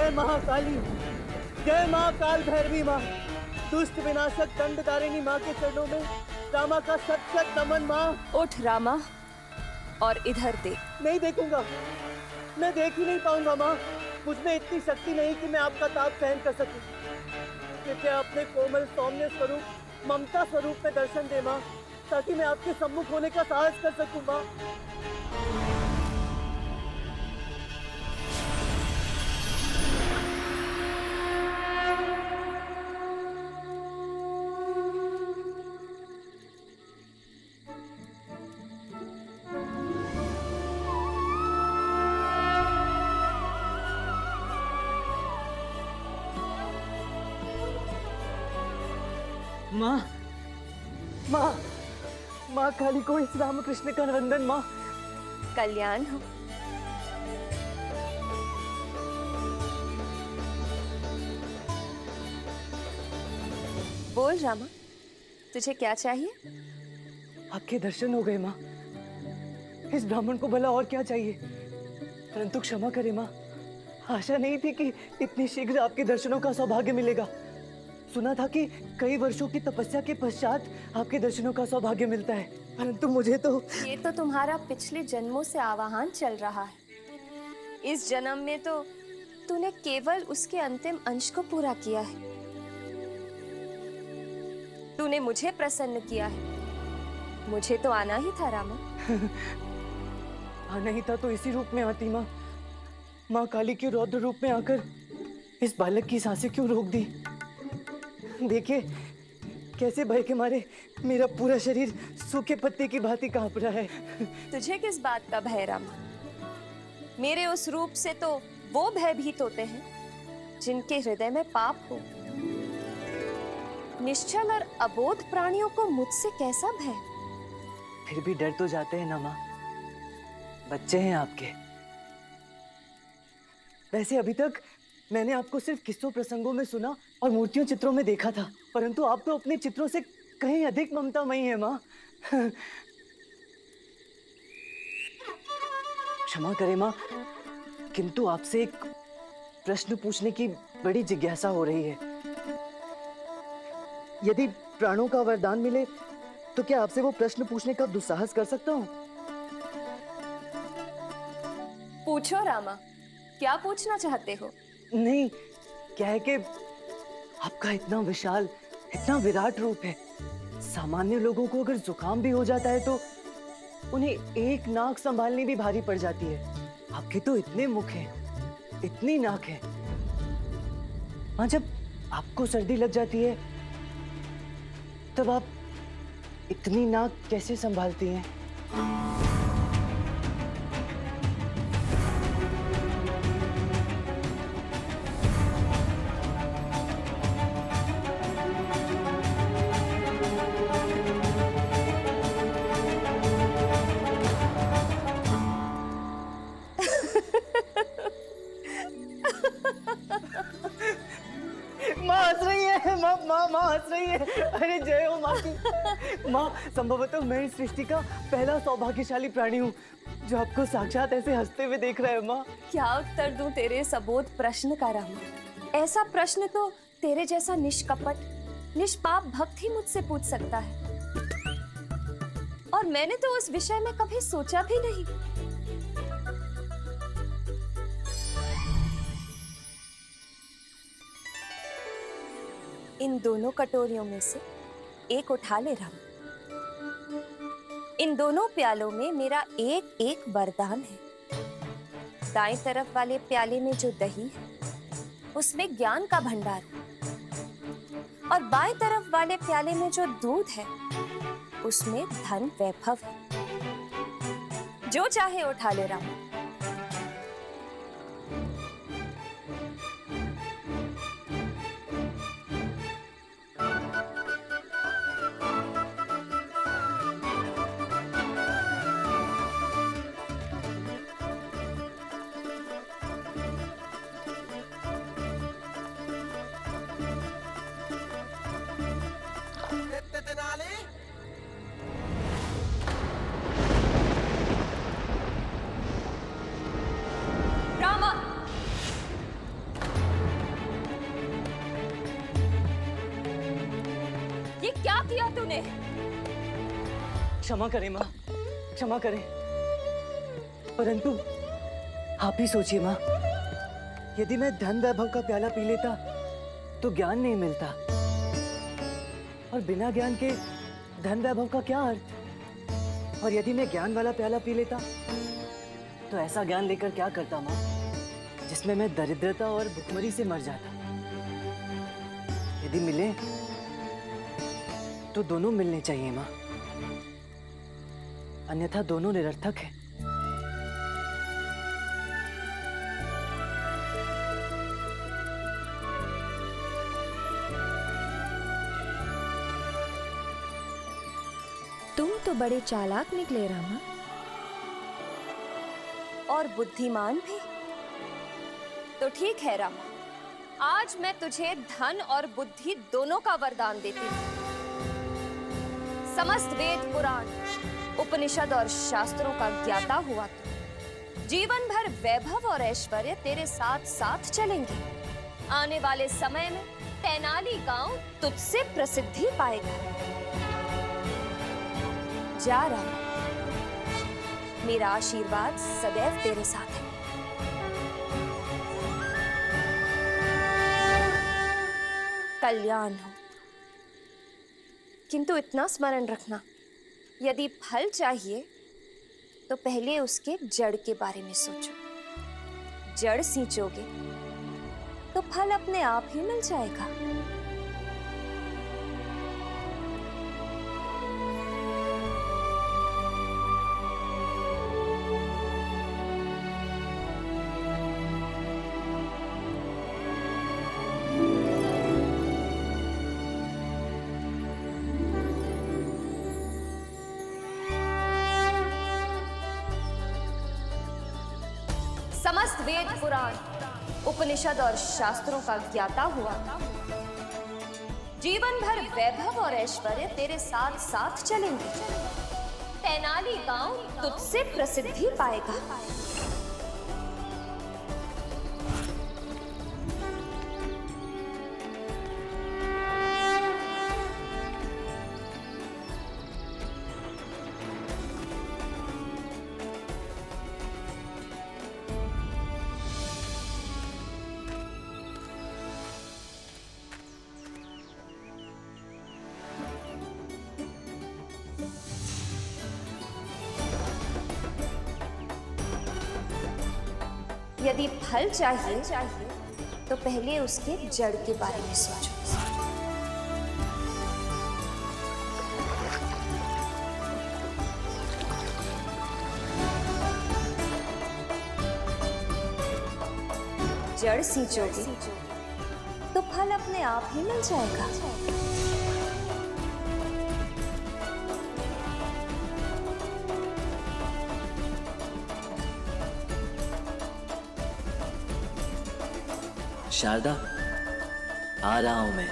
जय महाकाली, जय माँ काल भैरवी माँ, दुष्ट विनाशक दंडधारिणी माँ के चरणों में रामा का सत सत नमन माँ। उठ रामा और इधर देख। नहीं देखूंगा, मैं देख ही नहीं पाऊंगा माँ। मुझमें इतनी शक्ति नहीं कि मैं आपका ताप सहन कर सकूं। कृपया अपने कोमल सौम्य स्वरूप ममता स्वरूप में दर्शन दे माँ, ताकि मैं आपके सम्मुख होने का साहस कर सकूं माँ। माँ, माँ, माँ काली को इस रामकृष्ण का वंदन माँ। कल्याण हो। बोल रामा, तुझे क्या चाहिए? आपके दर्शन हो गए माँ। इस ब्राह्मण को भला और क्या चाहिए, परंतु क्षमा करे माँ। आशा नहीं थी कि इतनी शीघ्र आपके दर्शनों का सौभाग्य मिलेगा। सुना था कि कई वर्षों की तपस्या के पश्चात आपके दर्शनों का सौभाग्य मिलता है, परंतु मुझे तो ये तो तुम्हारा पिछले जन्मों से आवाहन चल रहा है। इस जन्म में तो तूने केवल उसके अंतिम अंश को पूरा किया है। तूने मुझे प्रसन्न किया है। मुझे तो आना ही था रामा। आना ही था तो इसी रूप में आती माँ। माँ काली के रौद्र रूप में आकर इस बालक की सांसें क्यों रोक दी? देखिए कैसे भय के मारे मेरा पूरा शरीर सूखे पत्ते की भांति कांप रहा है। तुझे किस बात का भय रामा? मेरे उस रूप से तो वो भयभीत होते हैं जिनके हृदय में पाप हो। निश्चल और अबोध प्राणियों को मुझसे कैसा भय? फिर भी डर तो जाते हैं ना माँ, बच्चे हैं आपके। वैसे अभी तक मैंने आपको सिर्फ किस्सों प्रसंगों में सुना और मूर्तियों चित्रों में देखा था, परंतु आप तो अपने चित्रों से कहीं अधिक ममतामयी है माँ। क्षमा करें माँ, किंतु आपसे एक प्रश्न पूछने की बड़ी जिज्ञासा हो रही है। यदि प्राणों का वरदान मिले तो क्या आपसे वो प्रश्न पूछने का दुस्साहस कर सकता हूँ? पूछो रामा, क्या पूछना चाहते हो? नहीं, क्या है कि आपका इतना विशाल, इतना विराट रूप है। सामान्य लोगों को अगर जुकाम भी हो जाता है तो उन्हें एक नाक संभालनी भी भारी पड़ जाती है। आपके तो इतने मुख हैं, इतनी नाक है। हाँ, जब आपको सर्दी लग जाती है तब आप इतनी नाक कैसे संभालती हैं? माँ हंस रही है, माँ हंस रही है। अरे जय हो माँ की। माँ, संभवतः मैं इस सृष्टि का पहला सौभाग्यशाली प्राणी हूँ जो आपको साक्षात ऐसे हंसते हुए देख रहा है माँ। क्या उत्तर दूं तेरे सबोध प्रश्न का रामा? ऐसा प्रश्न तो तेरे जैसा निष्कपट, निष्पाप भक्त ही मुझसे पूछ सकता है। और मैंने तो उस विषय में कभी सोचा भी नहीं। इन दोनों कटोरियों में से एक उठा ले रामा। इन दोनों प्यालों में मेरा एक एक वरदान है। दाएं तरफ वाले प्याले में जो दही है उसमें ज्ञान का भंडार है, और बाएं तरफ वाले प्याले में जो दूध है उसमें धन वैभव है। जो चाहे उठा ले रामा। किया तूने? क्षमा करें माँ, क्षमा करें। परंतु आप ही सोचिए माँ, यदि मैं धन वैभव का प्याला पी लेता तो ज्ञान नहीं मिलता, और बिना ज्ञान के धन वैभव का क्या अर्थ? और यदि मैं ज्ञान वाला प्याला पी लेता तो ऐसा ज्ञान लेकर क्या करता माँ, जिसमें मैं दरिद्रता और भुखमरी से मर जाता। यदि मिले तो दोनों मिलने चाहिए माँ, अन्यथा दोनों निरर्थक है। तुम तो बड़े चालाक निकले रामा, और बुद्धिमान भी। तो ठीक है रामा, आज मैं तुझे धन और बुद्धि दोनों का वरदान देती हूँ। समस्त वेद पुराण उपनिषद और शास्त्रों का ज्ञाता हुआ तू, जीवन भर वैभव और ऐश्वर्य तेरे साथ साथ चलेंगे। आने वाले समय में तेनाली गांव तुझसे प्रसिद्धि पाएगा। जा रामा, मेरा आशीर्वाद सदैव तेरे साथ है। कल्याण हो। किंतु इतना स्मरण रखना, यदि फल चाहिए तो पहले उसके जड़ के बारे में सोचो। जड़ सींचोगे तो फल अपने आप ही मिल जाएगा। समस्त वेद पुराण उपनिषद और शास्त्रों का ज्ञाता हुआ, जीवन भर वैभव और ऐश्वर्य तेरे साथ साथ चलेंगे। तेनाली गांव तुझसे प्रसिद्धि पाएगा। यदि फल चाहिए तो पहले उसके जड़ के बारे में सोचो। जड़ सींचोगे तो फल अपने आप ही मिल जाएगा। शारदा, आ रहा हूं मैं।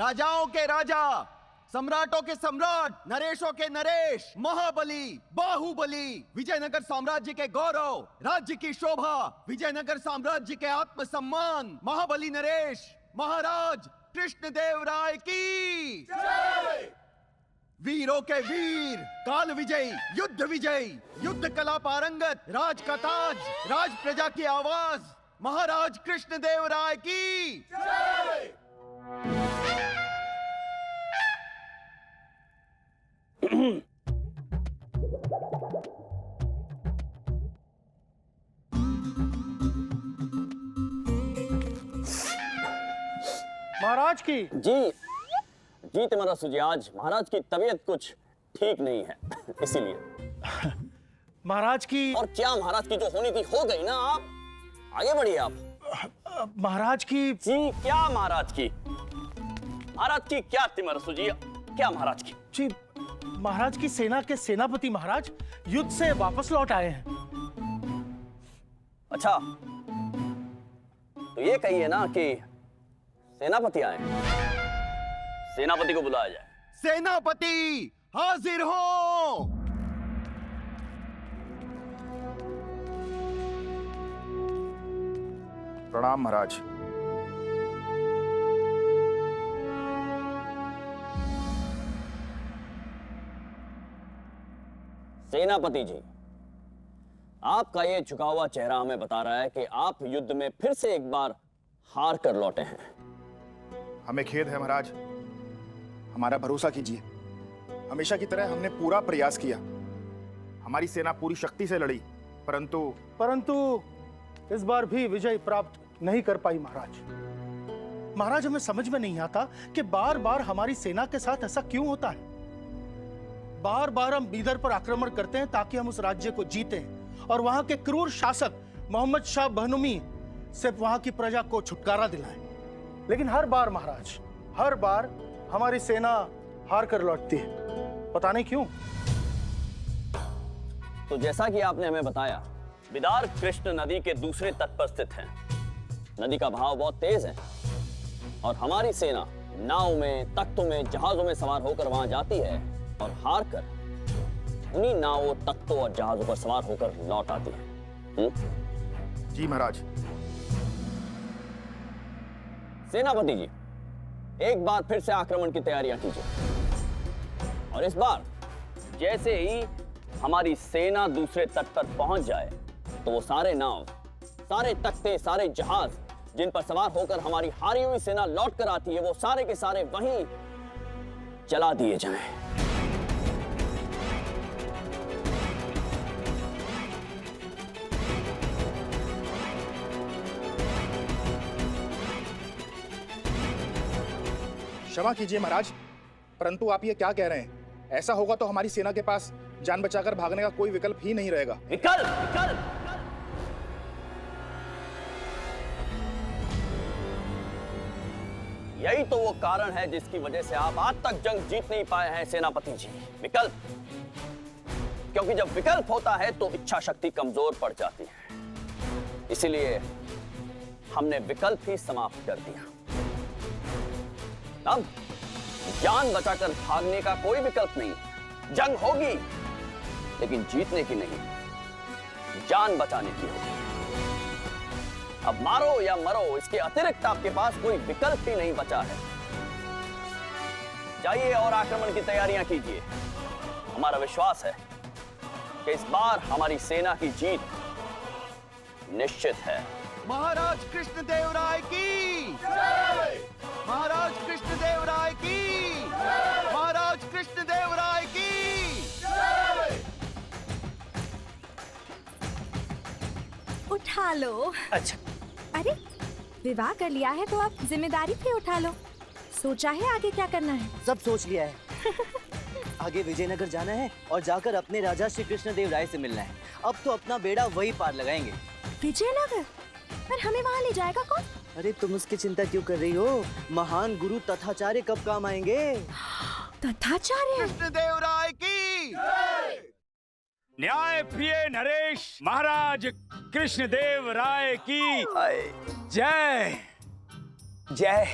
राजाओं के राजा, सम्राटों के सम्राट, नरेशों के नरेश, महाबली, बाहुबली, विजयनगर साम्राज्य के गौरव, राज्य की शोभा, विजयनगर साम्राज्य के आत्मसम्मान, महाबली नरेश महाराज कृष्णदेव राय की जय। वीरों के वीर, काल विजयी, युद्ध कला पारंगत, राज का ताज, राज प्रजा की आवाज, महाराज कृष्णदेव राय की जय। महाराज की जी जी तुम्हारा सुजी, आज महाराज की तबीयत कुछ ठीक नहीं है इसीलिए। महाराज की और क्या महाराज की जो होनी थी हो गई ना, आप आगे बढ़िए आप। महाराज की जी क्या महाराज की, महाराज की क्या तुम्हारा सुजी, क्या महाराज की? जी महाराज की सेना के सेनापति महाराज युद्ध से वापस लौट आए हैं। अच्छा तो ये कहिए ना कि सेनापति आए, सेनापति को बुलाया जाए। सेनापति हाजिर हो। प्रणाम महाराज। सेनापति जी, आपका ये झुका हुआ चेहरा हमें बता रहा है कि आप युद्ध में फिर से एक बार हार कर लौटे हैं। हमें खेद है महाराज, हमारा भरोसा कीजिए। हमेशा की तरह हमने पूरा प्रयास किया, हमारी सेना पूरी शक्ति से लड़ी, परंतु इस बार भी विजय प्राप्त नहीं कर पाई महाराज। महाराज हमें समझ में नहीं आता कि बार बार हमारी सेना के साथ ऐसा क्यों होता है। बार बार हम बीदर पर आक्रमण करते हैं ताकि हम उस राज्य को जीतें और वहां के क्रूर शासक मोहम्मद शाह बहनुमी से वहां की प्रजा को छुटकारा दिलाएं। लेकिन हर बार महाराज, हर बार हमारी सेना हार कर लौटती है, पता नहीं क्यों। तो जैसा कि आपने हमें बताया, बिदार कृष्ण नदी के दूसरे तट पर स्थित है। नदी का बहाव बहुत तेज है और हमारी सेना नाव में, तख्तों में, जहाजों में सवार होकर वहां जाती है और हार कर उन्हीं नावों, तख्तों और जहाजों पर सवार होकर लौट आती है। जी महाराज। सेनापति जी, एक बार फिर से आक्रमण की तैयारियां कीजिए और इस बार जैसे ही हमारी सेना दूसरे तट पर पहुंच जाए तो वो सारे नाव, सारे तख्ते, सारे जहाज जिन पर सवार होकर हमारी हारी हुई सेना लौट कर आती है, वो सारे के सारे वहीं जला दिए जाएं। क्षमा कीजिए महाराज, परंतु आप ये क्या कह रहे हैं? ऐसा होगा तो हमारी सेना के पास जान बचाकर भागने का कोई विकल्प ही नहीं रहेगा। विकल्प? यही तो वो कारण है जिसकी वजह से आप आज तक जंग जीत नहीं पाए हैं सेनापति जी। विकल्प? क्योंकि जब विकल्प होता है तो इच्छा शक्ति कमजोर पड़ जाती है, इसीलिए हमने विकल्प ही समाप्त कर दिया। अब जान बचाकर भागने का कोई विकल्प नहीं। जंग होगी लेकिन जीतने की नहीं, जान बचाने की होगी। अब मारो या मरो, इसके अतिरिक्त आपके पास कोई विकल्प ही नहीं बचा है। जाइए और आक्रमण की तैयारियां कीजिए। हमारा विश्वास है कि इस बार हमारी सेना की जीत निश्चित है। महाराज कृष्णदेव राय की जय। महाराज कृष्णदेव राय की जय। महाराज कृष्णदेव राय की जय। उठा लो। अच्छा, अरे विवाह कर लिया है तो आप जिम्मेदारी भी उठा लो। सोचा है आगे क्या करना है? सब सोच लिया है। आगे विजयनगर जाना है और जाकर अपने राजा श्री कृष्णदेव राय से मिलना है। अब तो अपना बेड़ा वही पार लगाएंगे। विजयनगर? पर हमें वहाँ ले जाएगा कौन? अरे तुम उसकी चिंता क्यों कर रही हो? महान गुरु तथाचार्य कब काम आएंगे? तथाचार्य? कृष्णदेव राय की जय। न्याय प्रिय नरेश महाराज कृष्णदेव राय की जय। जय।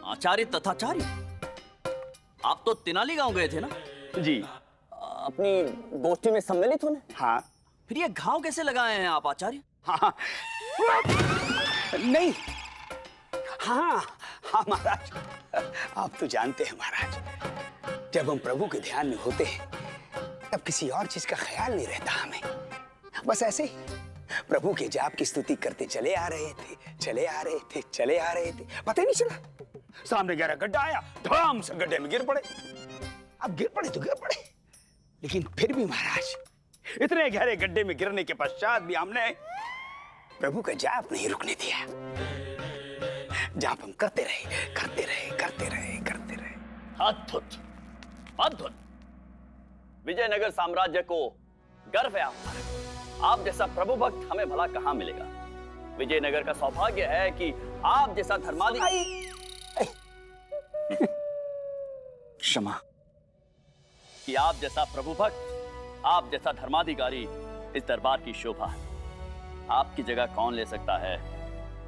आचार्य तथाचार्य, आप तो तेनाली गांव गए थे ना? जी अपनी गोष्ठी में सम्मिलित होने। हाँ। फिर ये घाव कैसे लगाए हैं आप आचार्य? हाँ नहीं, हाँ हाँ महाराज, आप तो जानते हैं महाराज, जब हम प्रभु के ध्यान में होते हैं तब किसी और चीज का ख्याल नहीं रहता हमें। बस ऐसे ही प्रभु के जाप की स्तुति करते चले आ रहे थे, चले आ रहे थे, चले आ रहे थे, पता ही नहीं चला। सामने गहरा गड्ढा आया, धड़ाम से गड्ढे में गिर पड़े। अब गिर पड़े तो गिर पड़े, लेकिन फिर भी महाराज, इतने गहरे गड्ढे में गिरने के पश्चात भी हमने प्रभु का जाप नहीं रुकने दिया। जाप हम करते रहे, करते रहे, करते रहे, करते रहे। अद्भुत, अद्भुत। विजयनगर साम्राज्य को गर्व है आप पर। आप जैसा प्रभु भक्त हमें भला कहां मिलेगा। विजयनगर का सौभाग्य है कि आप जैसा धर्मादि। क्षमा। कि आप जैसा प्रभु भक्त, आप जैसा धर्माधिकारी इस दरबार की शोभा है। आपकी जगह कौन ले सकता है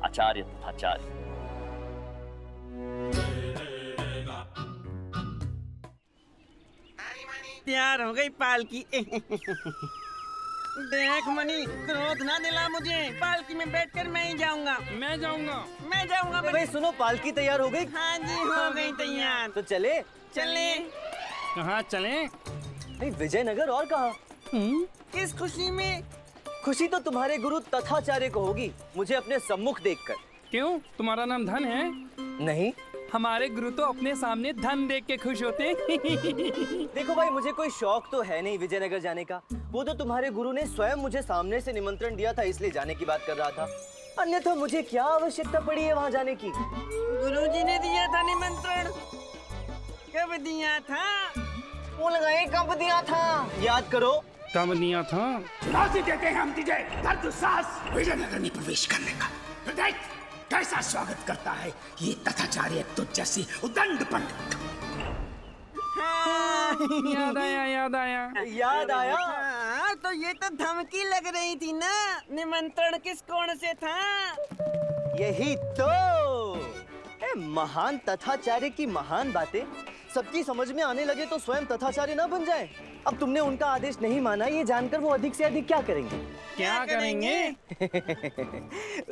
आचार्य तथाचार्य। तैयार हो गई पालकी। देख मनी, क्रोध ना दिला मुझे। पालकी में बैठकर मैं ही जाऊंगा। मैं जाऊंगा। भाई सुनो, पालकी तैयार हो गई? हाँ जी, हो गई तैयार। तो चले। कहाँ चले? नहीं, विजयनगर और कहाँ? किस खुशी में? खुशी तो तुम्हारे गुरु तथाचार्य को होगी, मुझे अपने सम्मुख देखकर। क्यों, तुम्हारा नाम धन है? नहीं। हमारे गुरु तो अपने सामने धन देख के खुश होते। देखो भाई, मुझे कोई शौक तो है नहीं विजयनगर जाने का। वो तो तुम्हारे गुरु ने स्वयं मुझे सामने से निमंत्रण दिया था, इसलिए जाने की बात कर रहा था। अन्यथा मुझे क्या आवश्यकता पड़ी है वहाँ जाने की? गुरुजी ने दिया था निमंत्रण। कब दिया था? वो लगाए कब दिया था, याद करो। कब दिया था? फांसी देते हैं हम तुझे, धर तू साहस विजयनगर में प्रवेश करने का। देख कैसा स्वागत करता है ये तथाचार्य तुझ जैसी उदंड पंडित। याद आया। याद आया? हाँ, तो ये तो धमकी लग रही थी ना। निमंत्रण किस कोण से था? यही तो महान तथाचार्य की महान बातें सबकी समझ में आने लगे तो स्वयं तथाचार्य ना बन जाए। अब तुमने उनका आदेश नहीं माना, ये जानकर वो अधिक से अधिक क्या करेंगे? क्या करेंगे?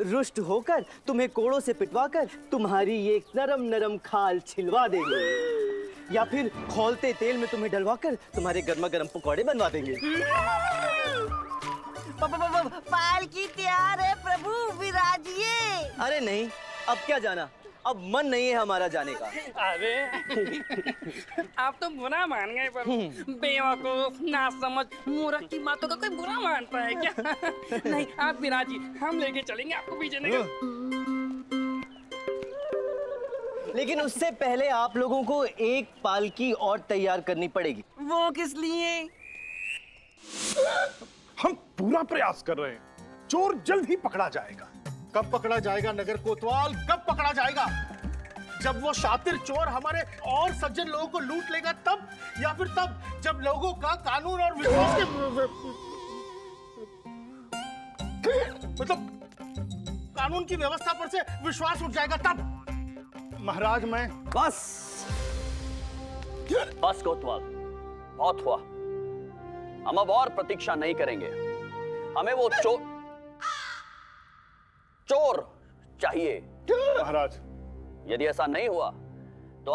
रुष्ट होकर तुम्हें कोड़ों से पिटवाकर तुम्हारी ये नरम नरम खाल छिलवा देंगे, या फिर खौलते तेल में तुम्हें डलवाकर तुम्हारे गर्मा गर्म पकौड़े बनवा देंगे। पालकी तैयार है प्रभु, विराजिए। अरे नहीं, अब क्या जाना, अब मन नहीं है हमारा जाने का। अरे आप तो बुरा मान गए पर बेवकूफ, नासमझ, मूर्ख की बातों का कोई बुरा मानता है क्या? नहीं, आप विराजी, हम लेके चलेंगे आपको विजयनगर। लेकिन उससे पहले आप लोगों को एक पालकी और तैयार करनी पड़ेगी। वो किस लिए? हम पूरा प्रयास कर रहे हैं, चोर जल्द ही पकड़ा जाएगा। कब पकड़ा जाएगा नगर कोतवाल, कब पकड़ा जाएगा? जब वो शातिर चोर हमारे और सज्जन लोगों को लूट लेगा तब, या फिर तब जब लोगों का कानून और विश्वास के मतलब कानून की व्यवस्था पर से विश्वास उठ जाएगा तब। महाराज मैं बस कोतवाल, बहुत हुआ। हम अब और प्रतीक्षा नहीं करेंगे। हमें वो चोर चाहिए। महाराज, यदि ऐसा नहीं हुआ तो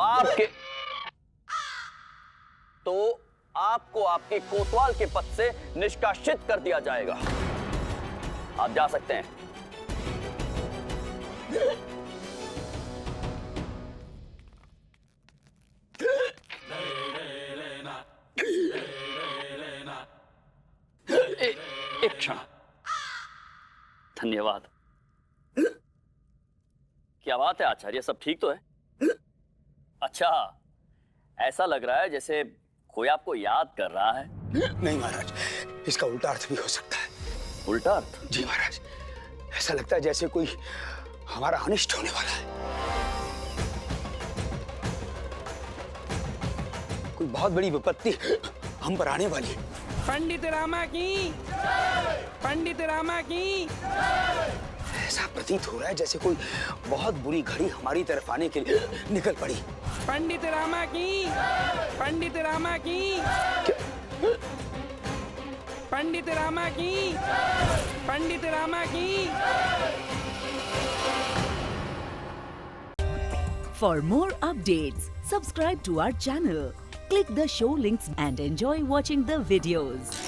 आपको आपके कोतवाल के पद से निष्कासित कर दिया जाएगा। आप जा सकते हैं। एक क्षण, धन्यवाद। क्या बात है आचार्य, सब ठीक तो है? अच्छा, ऐसा लग रहा है जैसे कोई आपको याद कर रहा है। नहीं महाराज, इसका उल्टा अर्थ भी हो सकता है। उल्टा अर्थ? जी महाराज, ऐसा लगता है जैसे कोई हमारा अनिष्ट होने वाला है। कोई बहुत बड़ी विपत्ति हम पर आने वाली है। पंडित रामा की, पंडित रामा की। ऐसा प्रतीत हो रहा है जैसे कोई बहुत बुरी घड़ी हमारी तरफ आने के लिए निकल पड़ी। पंडित रामा की, पंडित रामा की, पंडित रामा की, पंडित रामा की। For more updates, subscribe to our channel, click the show links and enjoy watching the videos.